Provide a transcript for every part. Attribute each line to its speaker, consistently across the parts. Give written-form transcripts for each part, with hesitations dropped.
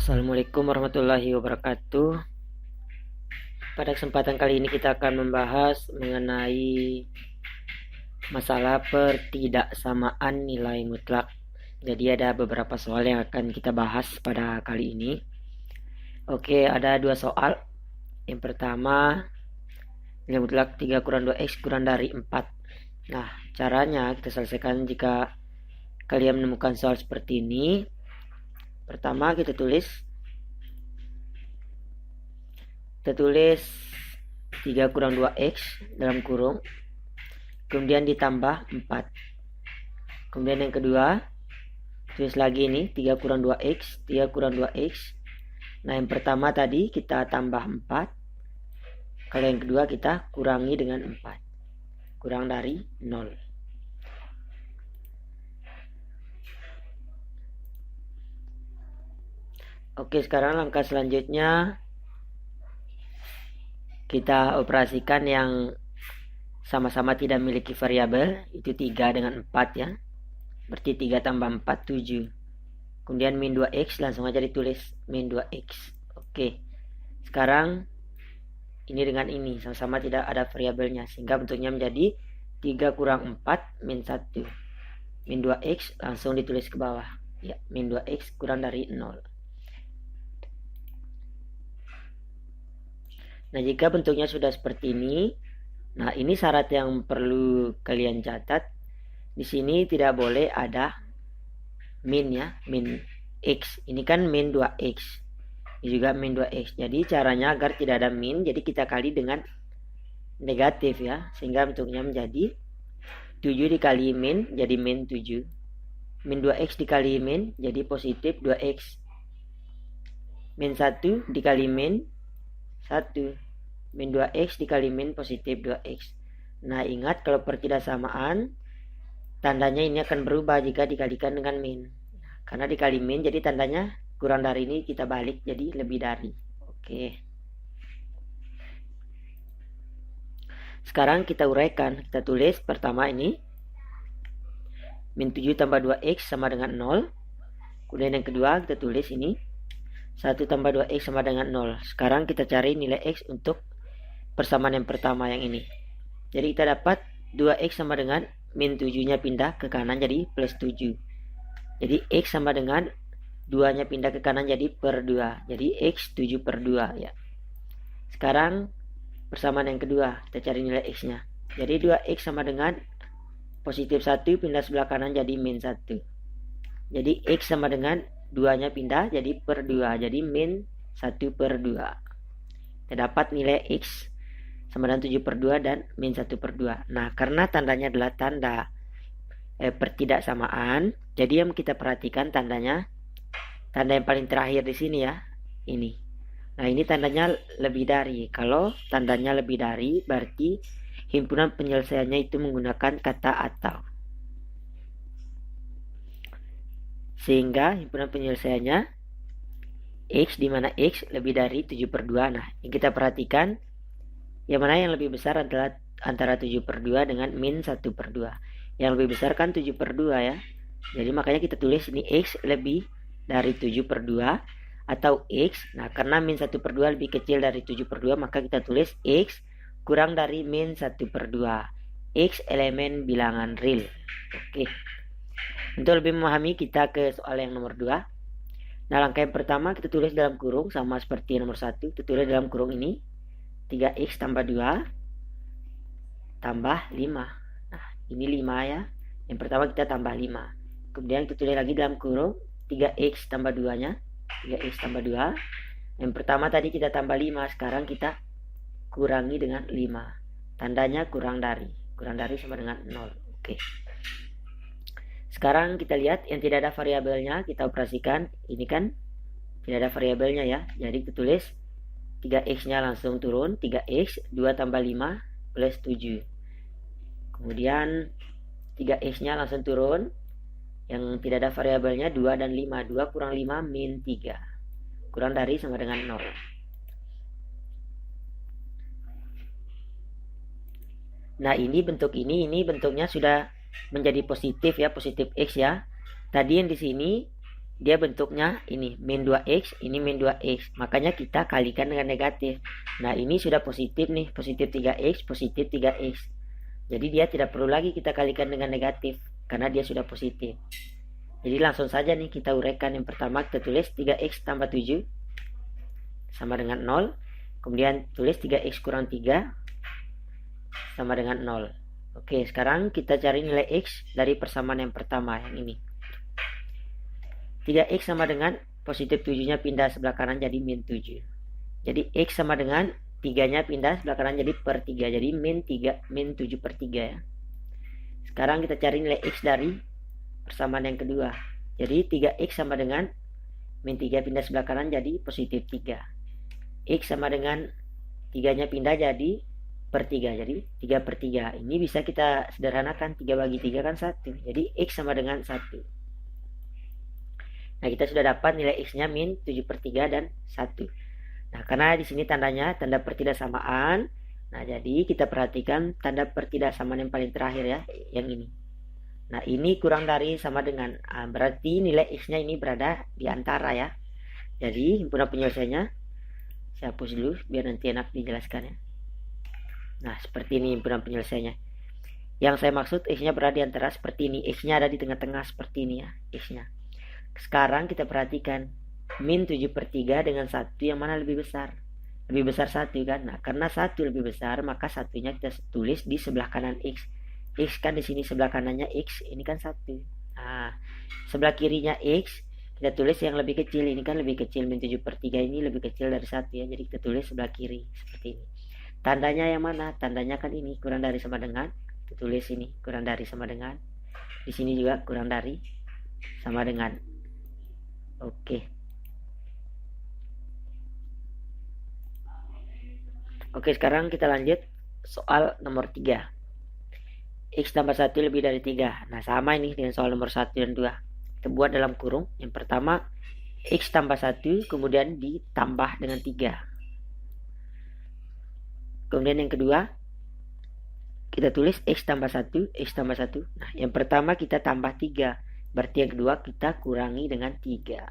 Speaker 1: Assalamualaikum warahmatullahi wabarakatuh. Pada kesempatan kali ini kita akan membahas mengenai masalah pertidaksamaan nilai mutlak. Jadi ada beberapa soal yang akan kita bahas pada kali ini. Oke, ada dua soal. Yang pertama, nilai mutlak 3 kurang 2x kurang dari 4. Nah, caranya kita selesaikan jika kalian menemukan soal seperti ini. Pertama kita tulis 3 kurang 2x dalam kurung, kemudian ditambah 4. Kemudian yang kedua, tulis lagi ini 3 kurang 2x, 3 kurang 2x. Nah, yang pertama tadi kita tambah 4. Kalau yang kedua kita kurangi dengan 4. Kurang dari 0. Oke, sekarang langkah selanjutnya kita operasikan yang sama-sama tidak memiliki variabel, itu 3 dengan 4 ya. Berarti 3 tambah 4, 7. Kemudian min 2x, langsung aja ditulis min 2x. Oke, sekarang ini dengan ini, sama-sama tidak ada variabelnya, sehingga bentuknya menjadi 3 kurang 4 min 1. Min 2x langsung ditulis ke bawah. Ya, min 2x kurang dari 0. Nah, jika bentuknya sudah seperti ini, nah ini syarat yang perlu kalian catat. Di sini tidak boleh ada min ya, min x. Ini kan min 2x. Ini juga min 2x. Jadi caranya agar tidak ada min, jadi kita kali dengan negatif ya, sehingga bentuknya menjadi 7 dikali min, jadi min 7. Min 2x dikali min, jadi positif 2x. Min 1 dikali min 1. Min 2x dikali min positif 2x. Nah, ingat kalau pertidaksamaan tandanya ini akan berubah jika dikalikan dengan min. Karena dikali min jadi tandanya kurang dari ini kita balik jadi lebih dari. Oke. Sekarang kita uraikan. Kita tulis pertama ini min 7 tambah 2x sama dengan 0. Kemudian yang kedua kita tulis ini 1 tambah 2x sama dengan 0. Sekarang kita cari nilai x untuk persamaan yang pertama yang ini. Jadi kita dapat 2x sama dengan min 7-nya pindah ke kanan jadi plus 7. Jadi x sama dengan 2-nya pindah ke kanan jadi per 2. Jadi x 7 per 2 ya. Sekarang persamaan yang kedua, kita cari nilai x-nya. Jadi 2x sama dengan positif 1 pindah sebelah kanan jadi min 1. Jadi x sama dengan 2-nya pindah jadi per 2. Jadi min 1 per 2. Kita dapat nilai x sama dengan 7 per 2 dan min 1 per 2. Nah, karena tandanya adalah tanda pertidaksamaan, jadi yang kita perhatikan tanda yang paling terakhir di sini ya, ini. Nah, ini tandanya lebih dari. Kalau tandanya lebih dari, berarti himpunan penyelesaiannya itu menggunakan kata atau. Sehingga himpunan penyelesaiannya x, di mana x lebih dari 7 per 2. Nah, yang kita perhatikan, yang mana yang lebih besar adalah antara 7 per 2 dengan min 1 per 2. Yang lebih besar kan 7 per 2 ya. Jadi makanya kita tulis ini x lebih dari 7 per 2 atau x. Nah, karena min 1 per 2 lebih kecil dari 7 per 2, maka kita tulis x kurang dari min 1 per 2. X elemen bilangan real. Oke. Untuk lebih memahami, kita ke soal yang nomor 2. Nah, langkah yang pertama kita tulis dalam kurung sama seperti nomor 1. Kita tulis dalam kurung ini 3x tambah 2 tambah 5. Nah, ini 5 ya. Yang pertama kita tambah 5. Kemudian kita tulis lagi dalam kurung 3x tambah 2-nya. 3x tambah 2. Yang pertama tadi kita tambah 5. Sekarang kita kurangi dengan 5. Tandanya kurang dari. Kurang dari sama dengan 0. Oke. Sekarang kita lihat yang tidak ada variabelnya. Kita operasikan. Ini kan tidak ada variabelnya ya. Jadi kita tulis 3x-nya langsung turun. 3x 2 tambah 5 plus 7. Kemudian 3x-nya langsung turun. Yang tidak ada variabelnya 2 dan 5. 2 kurang 5 min 3. Kurang dari sama dengan 0. Nah, ini bentuknya sudah menjadi positif ya, positif x ya. Tadi yang di sini dia bentuknya ini min 2x, ini min 2x. Makanya kita kalikan dengan negatif. Nah, ini sudah positif nih, positif 3x, positif 3x. Jadi dia tidak perlu lagi kita kalikan dengan negatif karena dia sudah positif. Jadi langsung saja nih kita uraikan. Yang pertama kita tulis 3x tambah 7 sama dengan 0. Kemudian tulis 3x kurang 3 sama dengan 0. Oke, sekarang kita cari nilai x dari persamaan yang pertama, yang ini. 3x sama dengan positif 7-nya pindah sebelah kanan jadi min 7. Jadi x sama dengan 3-nya pindah sebelah kanan jadi per 3. Jadi min 7 per 3 ya. Sekarang kita cari nilai x dari persamaan yang kedua. Jadi 3x sama dengan min 3 pindah sebelah kanan jadi positif 3. X sama dengan 3-nya pindah jadi per 3, jadi 3 per 3. Ini bisa kita sederhanakan, 3 bagi 3 kan 1, jadi X sama dengan 1. Nah, kita sudah dapat nilai X nya min 7 per 3 dan 1. Nah, karena di sini tandanya tanda pertidaksamaan, nah jadi kita perhatikan tanda pertidaksamaan yang paling terakhir ya, yang ini. Nah, ini kurang dari sama dengan, berarti nilai X nya ini berada di antara ya. Jadi himpunan penyelesaiannya saya hapus dulu biar nanti enak dijelaskan ya. Nah, seperti ini himpunan penyelesaiannya. Yang saya maksud X-nya berada di antara seperti ini. X-nya ada di tengah-tengah seperti ini ya, X-nya. Sekarang kita perhatikan. Min 7 per 3 dengan 1 yang mana lebih besar? Lebih besar 1 kan? Nah, karena 1 lebih besar, maka satunya kita tulis di sebelah kanan X. X kan di sini sebelah kanannya X, ini kan 1. Nah, sebelah kirinya X, kita tulis yang lebih kecil. Ini kan lebih kecil, min 7 per 3 ini lebih kecil dari 1 ya. Jadi kita tulis sebelah kiri, seperti ini. Tandanya yang mana? Tandanya kan ini kurang dari sama dengan. Kita tulis ini kurang dari sama dengan. Di sini juga kurang dari sama dengan. Oke. Oke, sekarang kita lanjut soal nomor 3. X tambah 1 lebih dari 3. Nah, sama ini dengan soal nomor 1 dan 2. Kita buat dalam kurung. Yang pertama X tambah 1 kemudian ditambah dengan 3. Kemudian yang kedua, kita tulis X tambah 1, X tambah 1. Nah, yang pertama kita tambah 3. Berarti yang kedua kita kurangi dengan 3.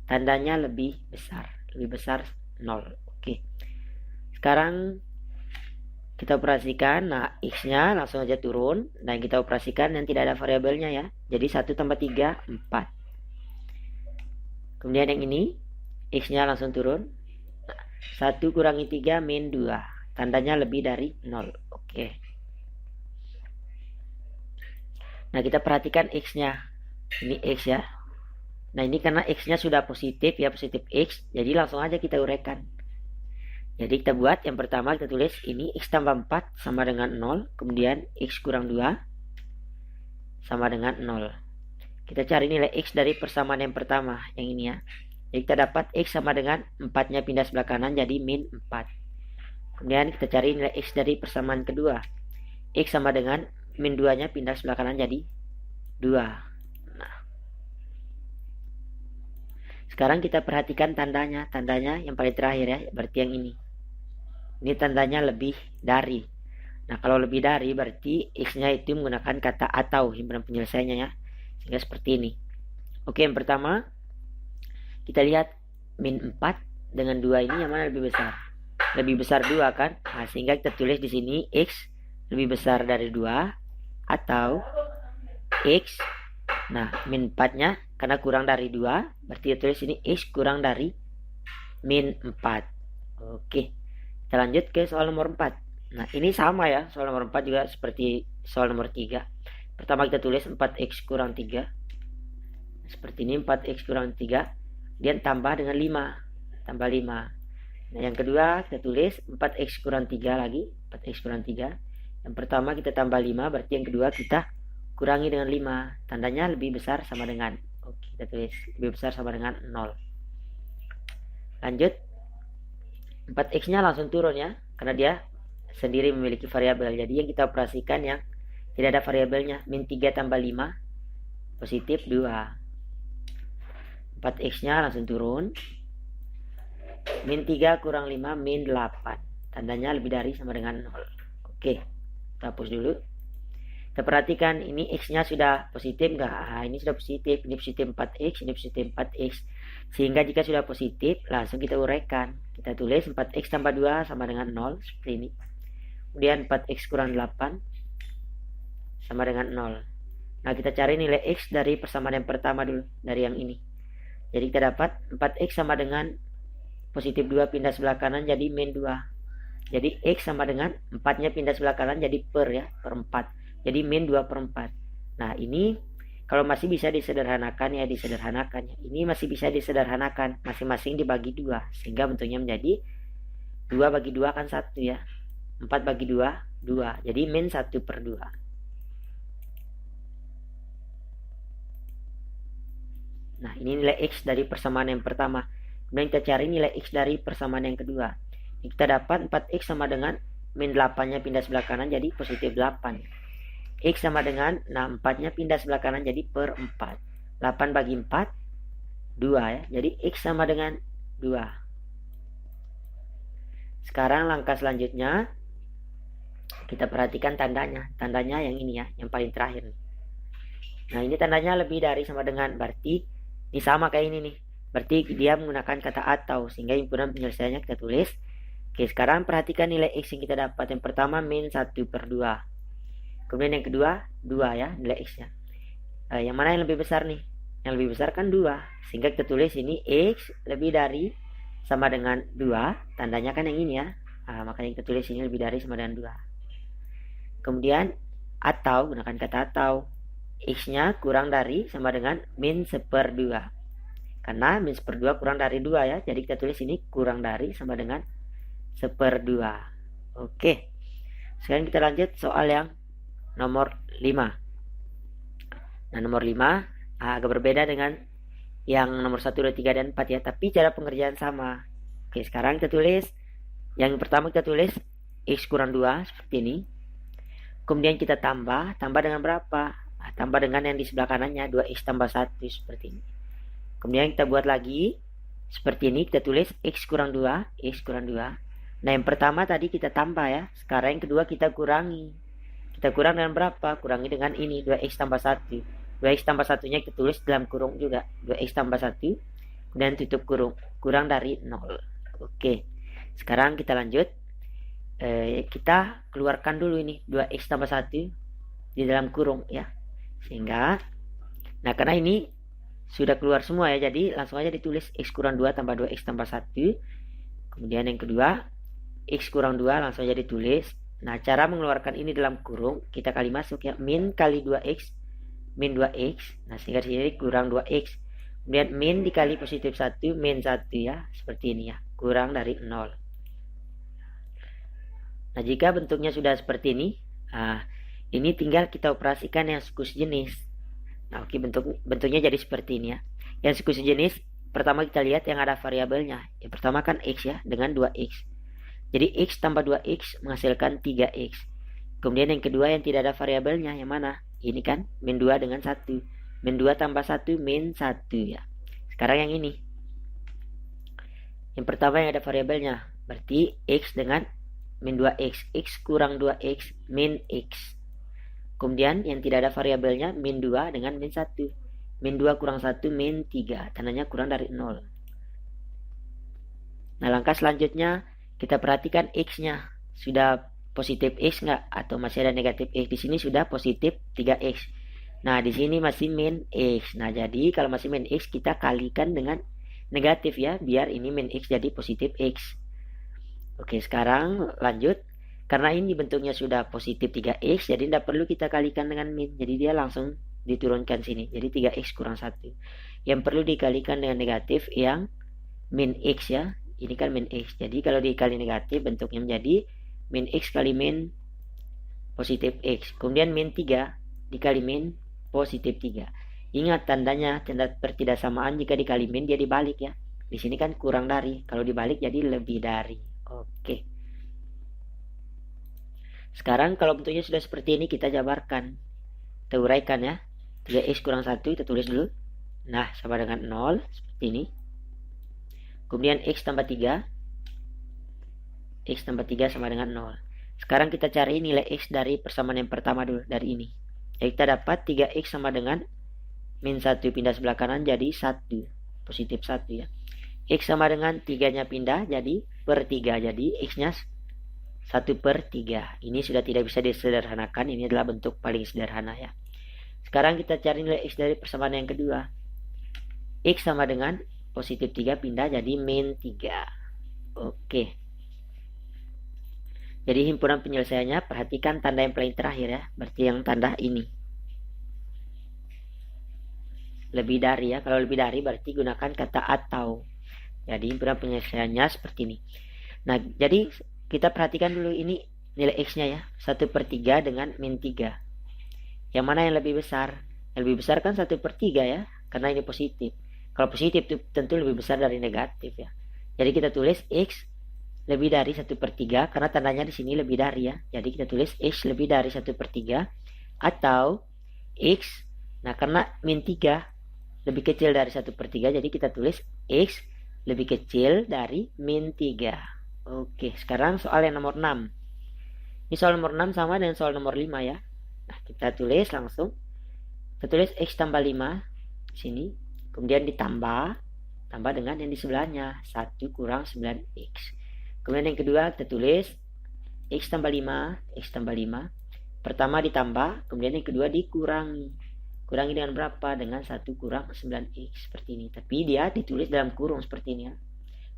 Speaker 1: Tandanya lebih besar 0. Oke. Sekarang kita operasikan. Nah, X-nya langsung aja turun. Dan kita operasikan yang tidak ada variabelnya ya. Jadi 1 tambah 3, 4. Kemudian yang ini, X-nya langsung turun. Nah, 1 kurangi 3, min 2. Tandanya lebih dari 0. Oke. Nah, kita perhatikan X-nya. Ini X ya. Nah, ini karena X-nya sudah positif ya, positif X. Jadi langsung aja kita uraikan. Jadi kita buat yang pertama kita tulis ini X tambah 4 sama dengan 0. Kemudian X kurang 2 sama dengan 0. Kita cari nilai X dari persamaan yang pertama. Yang ini ya. Jadi kita dapat X sama dengan 4-nya pindah sebelah kanan jadi min 4. Kemudian kita cari nilai X dari persamaan kedua. X sama dengan min 2-nya pindah sebelah kanan jadi 2. Nah, sekarang kita perhatikan tandanya. Tandanya yang paling terakhir ya, berarti yang ini. Ini tandanya lebih dari. Nah, kalau lebih dari berarti X-nya itu menggunakan kata atau himpunan penyelesaiannya ya. Sehingga seperti ini. Oke, yang pertama kita lihat min 4 dengan 2 ini yang mana lebih besar? Lebih besar 2 kan? Nah, sehingga kita tulis di sini X lebih besar dari 2 atau X. Nah, min 4-nya karena kurang dari 2, berarti kita tulis ini X kurang dari min 4. Oke. Kita lanjut ke soal nomor 4. Nah, ini sama ya. Soal nomor 4 juga seperti soal nomor 3. Pertama kita tulis 4X kurang 3. Seperti ini 4X kurang 3. Kemudian tambah dengan 5. Tambah 5. Nah, yang kedua kita tulis 4X kurang 3 lagi. 4X kurang 3. Yang pertama kita tambah 5. Berarti yang kedua kita kurangi dengan 5. Tandanya lebih besar sama dengan. Oke, kita tulis lebih besar sama dengan 0. Lanjut. 4X nya langsung turun ya. Karena dia sendiri memiliki variabel. Jadi yang kita operasikan yang tidak ada variabelnya. Min 3 tambah 5. Positif 2. 4X nya langsung turun. Min 3 kurang 5 min 8. Tandanya lebih dari sama dengan 0. Oke, kita hapus dulu. Kita perhatikan ini X-nya sudah positif nggak? Ini sudah positif, ini positif 4X, ini positif 4X. Sehingga jika sudah positif, langsung kita uraikan. Kita tulis 4X tambah 2 sama dengan 0, seperti ini. Kemudian 4X kurang 8 sama dengan 0. Nah, kita cari nilai X dari persamaan yang pertama dulu, dari yang ini. Jadi kita dapat 4X sama dengan positif 2 pindah sebelah kanan jadi min 2. Jadi X sama dengan 4-nya pindah sebelah kanan jadi per 4. Jadi min 2 per 4. Nah, ini kalau masih bisa disederhanakan ya disederhanakan ya. Ini masih bisa disederhanakan, masing-masing dibagi 2 sehingga bentuknya menjadi 2 bagi 2 kan 1 ya. 4 bagi 2 2. Jadi min 1 per 2. Nah, ini nilai X dari persamaan yang pertama. Kemudian kita cari nilai X dari persamaan yang kedua. Ini kita dapat 4X sama dengan min 8-nya pindah sebelah kanan jadi positif 8. X sama dengan, nah 4-nya pindah sebelah kanan jadi per 4. 8 bagi 4, 2 ya. Jadi X sama dengan 2. Sekarang langkah selanjutnya, kita perhatikan tandanya. Tandanya yang ini ya, yang paling terakhir nih. Nah, ini tandanya lebih dari sama dengan, berarti ini sama kayak ini nih. Berarti dia menggunakan kata atau, sehingga himpunan penyelesaiannya kita tulis. Oke, sekarang perhatikan nilai X yang kita dapat. Yang pertama min 1 per 2. Kemudian yang kedua 2 ya, nilai X-nya. Yang mana yang lebih besar nih? Yang lebih besar kan 2. Sehingga kita tulis ini X lebih dari sama dengan 2. Tandanya kan yang ini ya. Makanya kita tulis ini lebih dari sama dengan 2. Kemudian atau, gunakan kata atau. X-nya kurang dari sama dengan min 1/2. Karena min 1/2 kurang dari 2 ya. Jadi kita tulis ini kurang dari sama dengan 1/2. Oke. Sekarang kita lanjut soal yang nomor 5. Nah, nomor 5 agak berbeda dengan yang nomor 1, 2, 3, dan 4 ya. Tapi cara pengerjaan sama. Oke, sekarang kita tulis. Yang pertama kita tulis X kurang 2 seperti ini. Kemudian kita tambah dengan berapa? Tambah dengan yang di sebelah kanannya 2X tambah 1 seperti ini. Kemudian kita buat lagi seperti ini. Kita tulis X kurang 2. X kurang 2. Nah, yang pertama tadi kita tambah ya. Sekarang yang kedua kita kurangi. Kita kurang dengan berapa? Kurangi dengan ini 2X tambah 1. 2X tambah 1-nya kita tulis dalam kurung juga. 2X tambah 1 dan tutup kurung. Kurang dari 0. Oke. Sekarang kita lanjut. Kita keluarkan dulu ini 2X tambah 1 di dalam kurung ya. Sehingga karena ini sudah keluar semua ya. Jadi langsung aja ditulis X kurang 2 tambah 2X tambah 1. Kemudian yang kedua X kurang 2 langsung aja ditulis. Nah, cara mengeluarkan ini dalam kurung kita kali masuk ya, min kali 2X min 2X. Nah, sehingga di sini kurang 2X. Kemudian min dikali positif 1 min 1 ya, seperti ini ya, kurang dari 0. Nah, jika bentuknya sudah seperti ini, ini tinggal kita operasikan yang suku sejenis. Nah, oke, bentuknya jadi seperti ini ya. Yang suku sejenis pertama kita lihat yang ada variabelnya. Yang pertama kan X ya, dengan 2X. Jadi X tambah 2X menghasilkan 3X. Kemudian yang kedua yang tidak ada variabelnya, yang mana? Ini kan min 2 dengan 1. Min 2 tambah 1 min 1 ya. Sekarang yang ini. Yang pertama yang ada variabelnya. Berarti X dengan min 2X. X kurang 2X min X. Kemudian yang tidak ada variabelnya min 2 dengan min 1. Min 2 kurang 1 min 3. Tandanya kurang dari 0. Nah, langkah selanjutnya kita perhatikan X-nya. Sudah positif X nggak? Atau masih ada negatif X? Di sini sudah positif 3X. Nah, di sini masih min X. Nah, jadi kalau masih min X, kita kalikan dengan negatif ya. Biar ini min X jadi positif X. Oke, sekarang lanjut. Karena ini bentuknya sudah positif 3X, jadi tidak perlu kita kalikan dengan min. Jadi dia langsung diturunkan sini. Jadi 3X kurang 1. Yang perlu dikalikan dengan negatif yang min X ya. Ini kan min X. Jadi kalau dikali negatif bentuknya menjadi min X kali min positif X. Kemudian min 3 dikali min positif 3. Ingat tandanya, tanda pertidaksamaan jika dikali min dia dibalik ya. Di sini kan kurang dari. Kalau dibalik jadi lebih dari. Oke. Sekarang kalau bentuknya sudah seperti ini kita jabarkan. Kita uraikan ya. 3X kurang 1 kita tulis dulu. Nah, sama dengan 0 seperti ini. Kemudian X tambah 3. X tambah 3 sama dengan 0. Sekarang kita cari nilai X dari persamaan yang pertama dulu, dari ini. Jadi kita dapat 3x sama dengan min 1 pindah sebelah kanan jadi 1. Positif 1 ya. X sama dengan 3-nya pindah jadi per 3. Jadi X-nya 1/3. Ini sudah tidak bisa disederhanakan. Ini adalah bentuk paling sederhana ya. Sekarang kita cari nilai X dari persamaan yang kedua. X sama dengan positif 3 pindah jadi min 3. Oke. Jadi himpunan penyelesaiannya, perhatikan tanda yang paling terakhir ya. Berarti yang tanda ini. Lebih dari ya. Kalau lebih dari berarti gunakan kata atau. Jadi himpunan penyelesaiannya seperti ini. Nah, jadi kita perhatikan dulu ini nilai X-nya ya. 1/3 dengan min 3. Yang mana yang lebih besar? Yang lebih besar kan 1/3 ya. Karena ini positif. Kalau positif itu tentu lebih besar dari negatif ya. Jadi kita tulis X lebih dari 1/3 karena tandanya di sini lebih dari ya. Jadi kita tulis X lebih dari 1/3 atau X. Nah, karena min 3 lebih kecil dari 1/3 jadi kita tulis X lebih kecil dari min 3. Oke, sekarang soal yang nomor 6. Ini soal nomor 6 sama dengan soal nomor 5 ya. Nah, kita tulis langsung. Kita tulis X tambah 5 di sini. Kemudian ditambah dengan yang di sebelahnya 1 kurang 9x. Kemudian yang kedua kita tulis X tambah 5, X tambah 5. Pertama ditambah, kemudian yang kedua dikurangi. Kurangi dengan berapa? Dengan 1 kurang 9x seperti ini. Tapi dia ditulis dalam kurung seperti ini ya.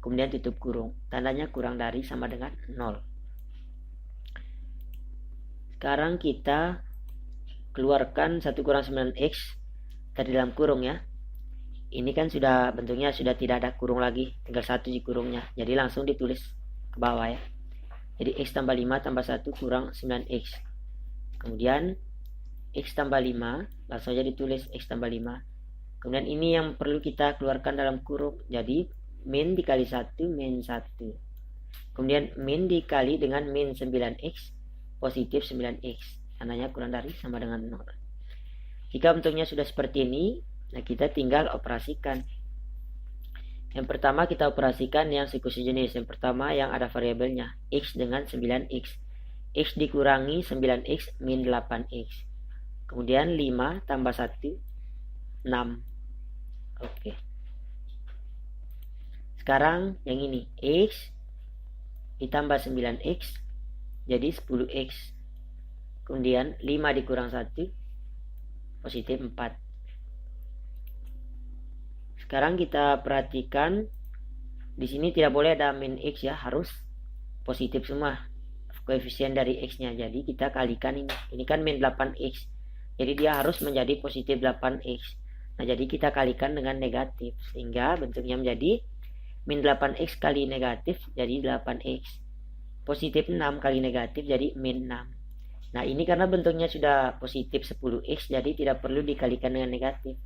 Speaker 1: Kemudian tutup kurung. Tandanya kurang dari sama dengan 0. Sekarang kita keluarkan 1 kurang 9x dari dalam kurung ya. Ini kan sudah bentuknya sudah tidak ada kurung lagi, tinggal 1 di kurungnya. Jadi langsung ditulis ke bawah ya. Jadi X tambah 5 tambah 1 kurang 9x. Kemudian X tambah 5, langsung aja ditulis X tambah 5. Kemudian ini yang perlu kita keluarkan dalam kurung. Jadi min dikali 1 min 1. Kemudian min dikali dengan min 9x positif 9x. Tandanya kurang dari sama dengan 0. Jika bentuknya sudah seperti ini, nah kita tinggal operasikan. Yang pertama kita operasikan yang siku sejenis. Yang pertama yang ada variabelnya X dengan 9x. X dikurangi 9x min 8x. Kemudian 5 tambah 1 6. Oke. Sekarang yang ini X ditambah 9x jadi 10x. Kemudian 5 dikurang 1 positif 4. Sekarang kita perhatikan di sini tidak boleh ada min x ya, harus positif semua koefisien dari x-nya. Jadi kita kalikan ini. Ini kan min 8x. Jadi dia harus menjadi positif 8x. Nah, jadi kita kalikan dengan negatif sehingga bentuknya menjadi min 8x kali negatif jadi 8x. Positif 6 kali negatif jadi min 6. Nah, ini karena bentuknya sudah positif 10x jadi tidak perlu dikalikan dengan negatif.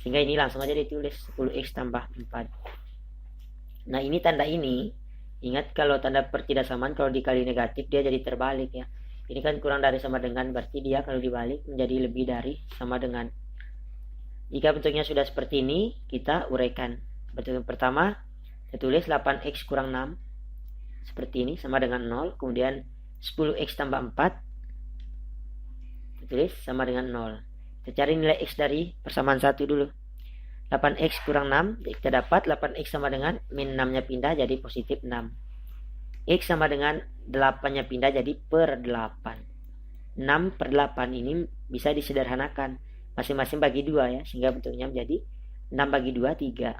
Speaker 1: Sehingga ini langsung aja ditulis 10x tambah 4. Nah, ini tanda ini. Ingat kalau tanda pertidaksamaan kalau dikali negatif dia jadi terbalik ya. Ini kan kurang dari sama dengan, berarti dia kalau dibalik menjadi lebih dari sama dengan. Jika bentuknya sudah seperti ini, kita uraikan. Bentuk yang pertama, kita tulis 8x kurang 6. Seperti ini, sama dengan 0. Kemudian 10x tambah 4. Kita tulis sama dengan 0. Kita cari nilai x dari persamaan 1 dulu. 8x kurang 6, kita dapat 8x sama dengan min 6-nya pindah jadi positif 6. X sama dengan 8-nya pindah jadi per 8. 6 per 8 ini bisa disederhanakan. Masing-masing bagi 2 ya, sehingga bentuknya menjadi 6 bagi 2, 3.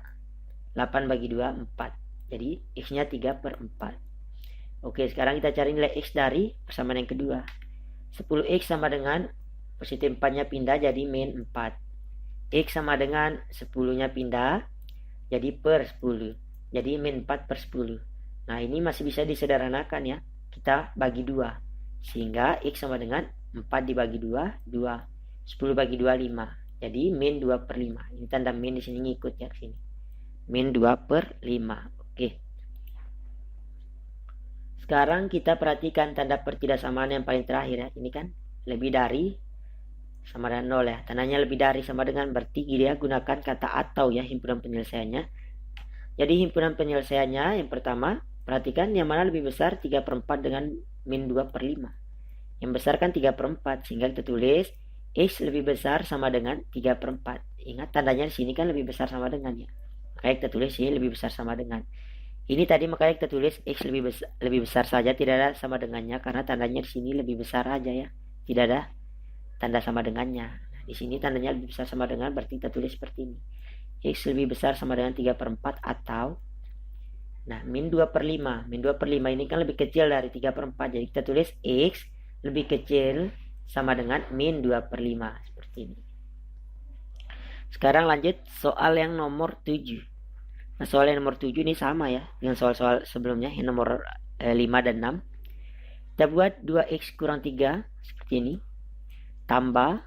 Speaker 1: 8 bagi 2, 4. Jadi x-nya 3 per 4. Oke, sekarang kita cari nilai x dari persamaan yang kedua. 10x sama dengan positif 4-nya pindah jadi min 4. X sama dengan 10-nya pindah jadi per 10. Jadi min 4 per 10. Nah, ini masih bisa disederhanakan ya. Kita bagi 2. Sehingga X sama dengan 4 dibagi 2, 2. 10 bagi 2, 5. Jadi min 2 per 5. Ini tanda min di sini ngikut ya sini. Min 2 per 5. Oke. Sekarang kita perhatikan tanda pertidaksamaan yang paling terakhir ya. Ini kan lebih dari sama dengan 0 ya. Tandanya lebih dari sama dengan, berarti dia gunakan kata atau ya himpunan penyelesaiannya. Jadi himpunan penyelesaiannya yang pertama, perhatikan yang mana lebih besar 3/4 dengan min 2 per 5. Yang besar kan 3/4, sehingga kita tulis X lebih besar sama dengan 3/4. Ingat tandanya di sini kan lebih besar sama dengan ya. Makanya kita tulis ini lebih besar sama dengan. Ini tadi makanya kita tulis X lebih besar saja, tidak ada sama dengannya karena tandanya di sini lebih besar aja ya. Tidak ada tanda sama dengannya. Nah, di sini tandanya lebih besar sama dengan berarti kita tulis seperti ini. X lebih besar sama dengan 3/4 atau min 2/5. Min 2/5 ini kan lebih kecil dari 3/4. Jadi kita tulis X lebih kecil sama dengan min 2/5 seperti ini. Sekarang lanjut soal yang nomor 7. Nah, soal yang nomor 7 ini sama ya dengan soal-soal sebelumnya yang nomor 5 dan 6. Kita buat 2x kurang 3 seperti ini. Tambah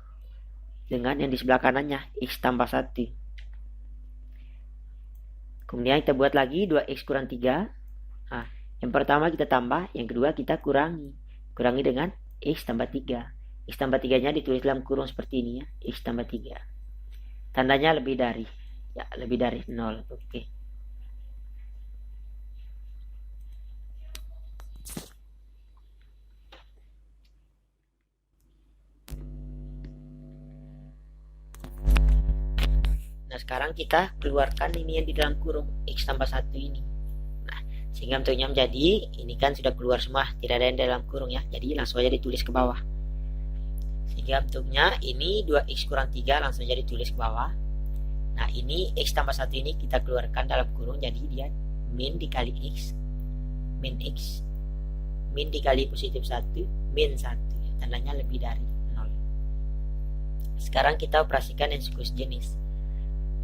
Speaker 1: dengan yang di sebelah kanannya x tambah 1. Kemudian kita buat lagi 2x kurang 3. Nah, yang pertama kita tambah, yang kedua kita kurangi. Kurangi dengan x tambah 3. X tambah 3-nya ditulis dalam kurung seperti ini ya. X tambah 3. Tandanya lebih dari. Ya, lebih dari 0. Oke. Nah, sekarang kita keluarkan ini yang di dalam kurung X tambah 1 ini. Nah, sehingga bentuknya menjadi, ini kan sudah keluar semua, tidak ada yang dalam kurung ya. Jadi langsung aja ditulis ke bawah. Sehingga bentuknya ini 2x kurang 3 langsung aja ditulis ke bawah. Nah, ini X tambah 1 ini kita keluarkan dalam kurung, jadi dia min dikali X, min X, min dikali positif 1, min 1. Ya, tandanya lebih dari 0. Sekarang kita operasikan yang suku sejenis.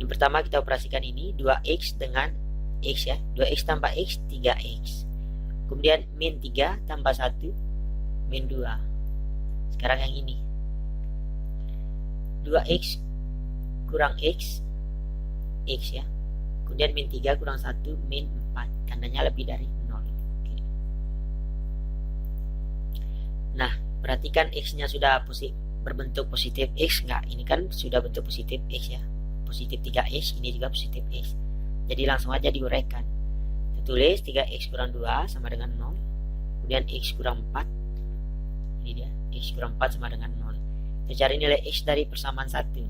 Speaker 1: Yang pertama kita operasikan ini 2x dengan x ya. 2x tambah x 3x. Kemudian min 3 tambah 1 min 2. Sekarang yang ini 2x kurang x x ya. Kemudian min 3 kurang 1 min 4. Tandanya lebih dari 0. Oke. Nah, perhatikan x-nya sudah berbentuk positif x enggak? Ini kan sudah bentuk positif x ya. Positif 3x, ini juga positif x. Jadi langsung aja diuraikan. Kita tulis 3x kurang 2 sama dengan 0. Kemudian x kurang 4. Ini dia, x kurang 4 sama dengan 0. Kita cari nilai x dari persamaan 1.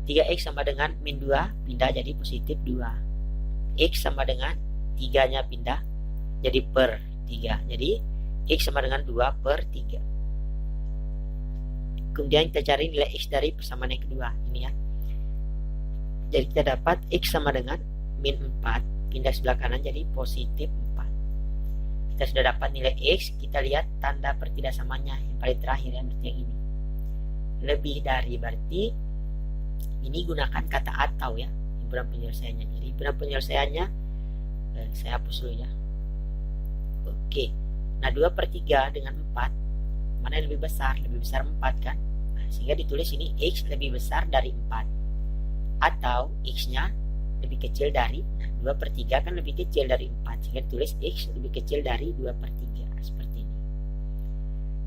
Speaker 1: 3x sama dengan min 2, pindah jadi positif 2. X sama dengan 3-nya pindah jadi per 3. Jadi x sama dengan 2 per 3. Kemudian kita cari nilai x dari persamaan yang kedua. Ini ya. Jadi kita dapat x sama dengan min 4, pindah sebelah kanan jadi positif 4. Kita sudah dapat nilai x, kita lihat tanda pertidaksamanya yang paling terakhir yang berarti yang ini. Lebih dari berarti ini gunakan kata atau ya, himpunan penyelesaiannya. Jadi himpunan penyelesaiannya saya hapus dulu ya. Oke. Nah, 2/3 dengan 4 mana yang lebih besar? Lebih besar 4 kan? Nah, sehingga ditulis ini x lebih besar dari 4. Atau x-nya lebih kecil dari, nah 2/3 kan lebih kecil dari 4, sehingga tulis x lebih kecil dari 2/3 seperti ini.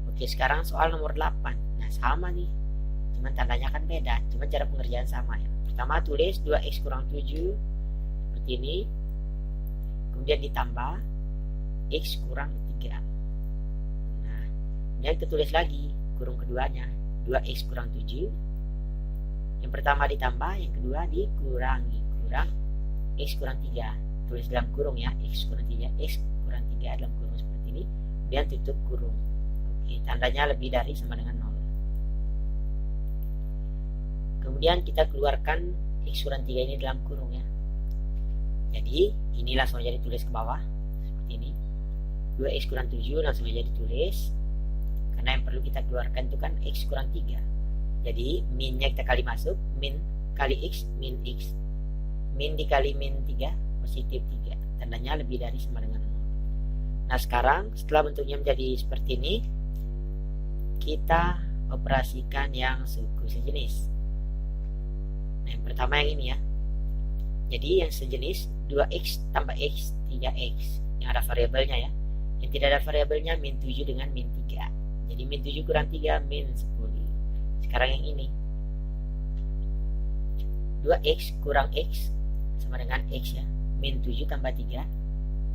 Speaker 1: Oke, sekarang soal nomor 8. Nah, sama nih, cuman tandanya kan beda, cuman cara pengerjaan sama ya. Pertama tulis 2x kurang 7 seperti ini, kemudian ditambah x kurang 3. Nah, kemudian kita tulis lagi kurung keduanya 2x kurang 7. Yang pertama ditambah, yang kedua dikurangi, kurang x kurang 3. Tulis dalam kurung ya, x kurang 3, x kurang 3 dalam kurung seperti ini. Kemudian tutup kurung. Oke, tandanya lebih dari sama dengan 0. Kemudian kita keluarkan x kurang 3 ini dalam kurung ya. Jadi ini langsung aja ditulis ke bawah seperti ini. 2x kurang 7 langsung aja ditulis. Karena yang perlu kita keluarkan itu kan x kurang 3. Jadi minnya kita kali masuk, min kali x, min x. Min dikali min 3, positif 3. Tandanya lebih dari sama dengan 0. Nah, sekarang setelah bentuknya menjadi seperti ini, kita operasikan yang suku sejenis. Nah, yang pertama yang ini ya. Jadi yang sejenis 2x tambah x 3x. Yang ada variabelnya ya. Yang tidak ada variabelnya min 7 dengan min 3. Jadi min 7 kurang 3 min 10. Sekarang yang ini 2x kurang x sama dengan x ya, min 7 tambah 3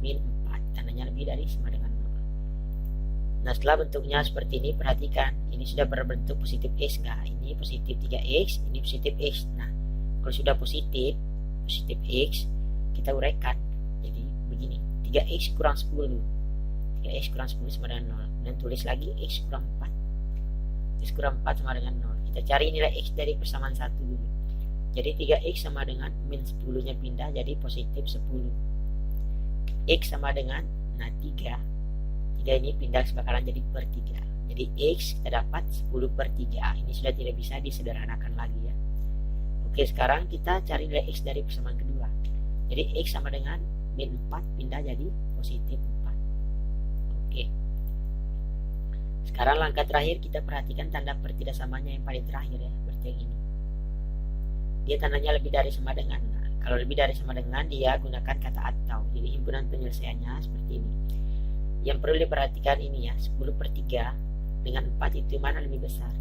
Speaker 1: min 4. Tandanya lebih dari sama dengan 0. Nah, setelah bentuknya seperti ini, perhatikan, ini sudah berbentuk positif X nggak? Ini positif 3X, ini positif X. Nah, kalau sudah positif X, kita uraikan. Jadi begini, 3X kurang 10. 3X kurang 10 sama dengan 0. Dan tulis lagi X kurang 4. X kurang 4 sama dengan 0. Kita cari nilai X dari persamaan 1 dulu. Jadi 3X sama dengan min 10-nya pindah jadi positif 10. X sama dengan, nah 3 ini pindah sebakaran jadi per 3. Jadi X kita dapat 10 per 3. Ini sudah tidak bisa disederhanakan lagi ya. Oke, sekarang kita cari nilai X dari persamaan kedua. Jadi X sama dengan min 4 pindah jadi positif 4. Oke. Sekarang langkah terakhir kita perhatikan tanda pertidaksamanya yang paling terakhir ya, seperti yang ini. Dia tandanya lebih dari sama dengan. Nah, kalau lebih dari sama dengan dia gunakan kata atau. Jadi himpunan penyelesaiannya seperti ini. Yang perlu diperhatikan ini ya, 10 per 3 dengan 4 itu mana lebih besar?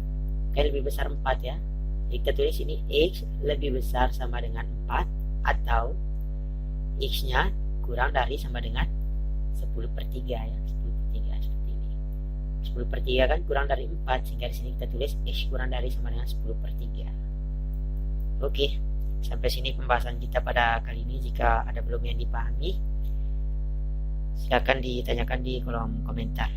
Speaker 1: Kayak lebih besar 4 ya. Jadi kita tulis ini X lebih besar sama dengan 4 atau X nya kurang dari sama dengan 10 per 3 ya. 10 per 3 seperti ini. 10 per 3 kan kurang dari 4, sehingga di sini kita tulis X kurang dari sama dengan 10 per 3. Oke, sampai sini pembahasan kita pada kali ini. Jika ada belum yang dipahami, silakan ditanyakan di kolom komentar.